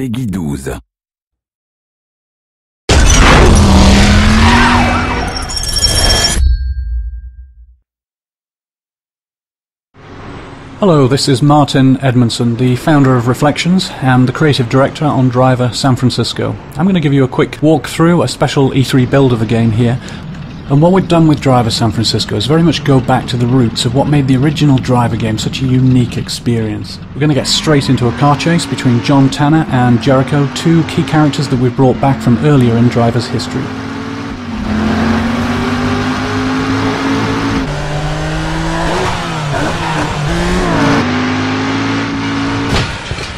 Peggy 12. Hello, this is Martin Edmondson, the founder of Reflections and the creative director on Driver San Francisco. I'm going to give you a quick walkthrough, a special E3 build of the game here. And what we've done with Driver San Francisco is very much go back to the roots of what made the original Driver game such a unique experience. We're going to get straight into a car chase between John Tanner and Jericho, two key characters that we've brought back from earlier in Driver's history.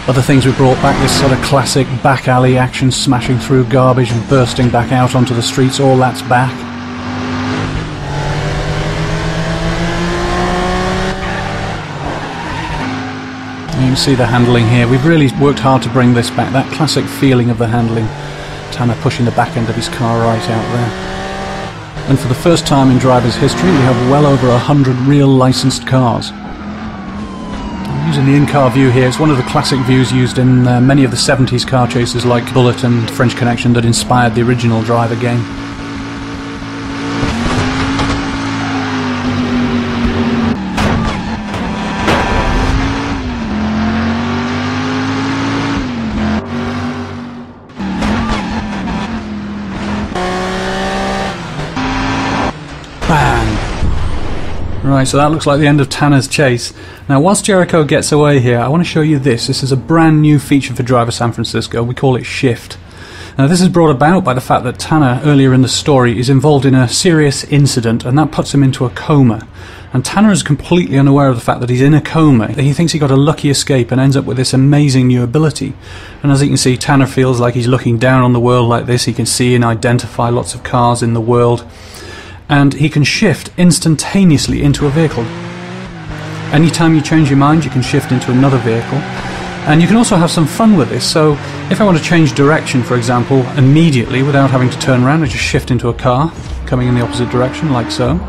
Other things we brought back, this sort of classic back alley action, smashing through garbage and bursting back out onto the streets, all that's back. You can see the handling here. We've really worked hard to bring this back, that classic feeling of the handling. Tanner pushing the back end of his car right out there. And for the first time in Driver's history, we have well over 100 real licensed cars. Using the in-car view here, it's one of the classic views used in many of the 70s car chases like Bullet and French Connection that inspired the original Driver game. Bang! Right, so that looks like the end of Tanner's chase. Now, whilst Jericho gets away here, I want to show you this. This is a brand new feature for Driver San Francisco. We call it Shift. Now, this is brought about by the fact that Tanner, earlier in the story, is involved in a serious incident, and that puts him into a coma. And Tanner is completely unaware of the fact that he's in a coma. He thinks he got a lucky escape and ends up with this amazing new ability. And as you can see, Tanner feels like he's looking down on the world like this. He can see and identify lots of cars in the world. And he can shift instantaneously into a vehicle. Anytime you change your mind, you can shift into another vehicle. And you can also have some fun with this. So if I want to change direction, for example, immediately without having to turn around, I just shift into a car coming in the opposite direction, like so.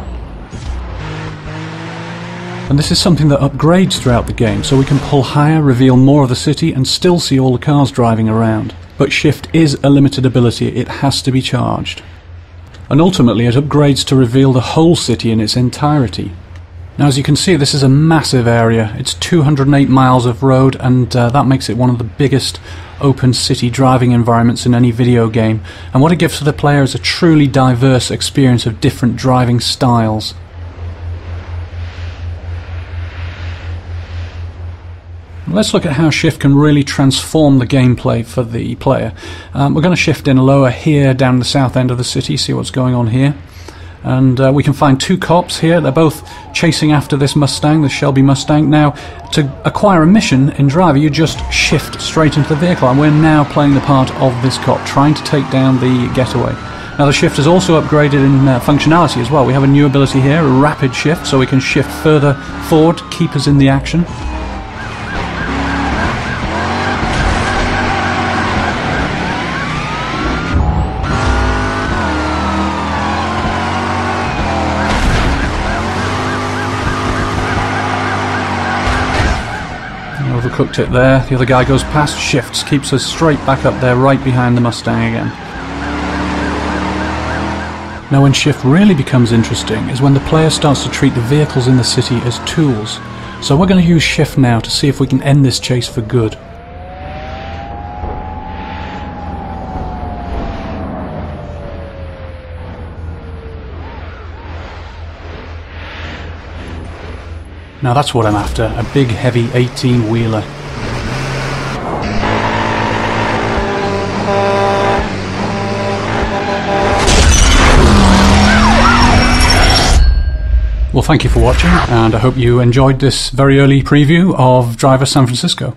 And this is something that upgrades throughout the game, so we can pull higher, reveal more of the city, and still see all the cars driving around. But shift is a limited ability. It has to be charged. And ultimately it upgrades to reveal the whole city in its entirety. Now, as you can see, this is a massive area. It's 208 miles of road, and that makes it one of the biggest open city driving environments in any video game. And what it gives to the player is a truly diverse experience of different driving styles. Let's look at how shift can really transform the gameplay for the player. We're going to shift in lower here down the south end of the city, see what's going on here. And we can find two cops here. They're both chasing after this Mustang, the Shelby Mustang. Now, to acquire a mission in Driver, you just shift straight into the vehicle, and we're now playing the part of this cop, trying to take down the getaway. Now, the shift is also upgraded in functionality as well. We have a new ability here, a rapid shift, so we can shift further forward, keep us in the action. Overcooked it there. The other guy goes past, shifts, keeps us straight back up there, right behind the Mustang again. Now, when shift really becomes interesting is when the player starts to treat the vehicles in the city as tools. So we're going to use shift now to see if we can end this chase for good. Now that's what I'm after, a big heavy 18-wheeler. Well, thank you for watching, and I hope you enjoyed this very early preview of Driver San Francisco.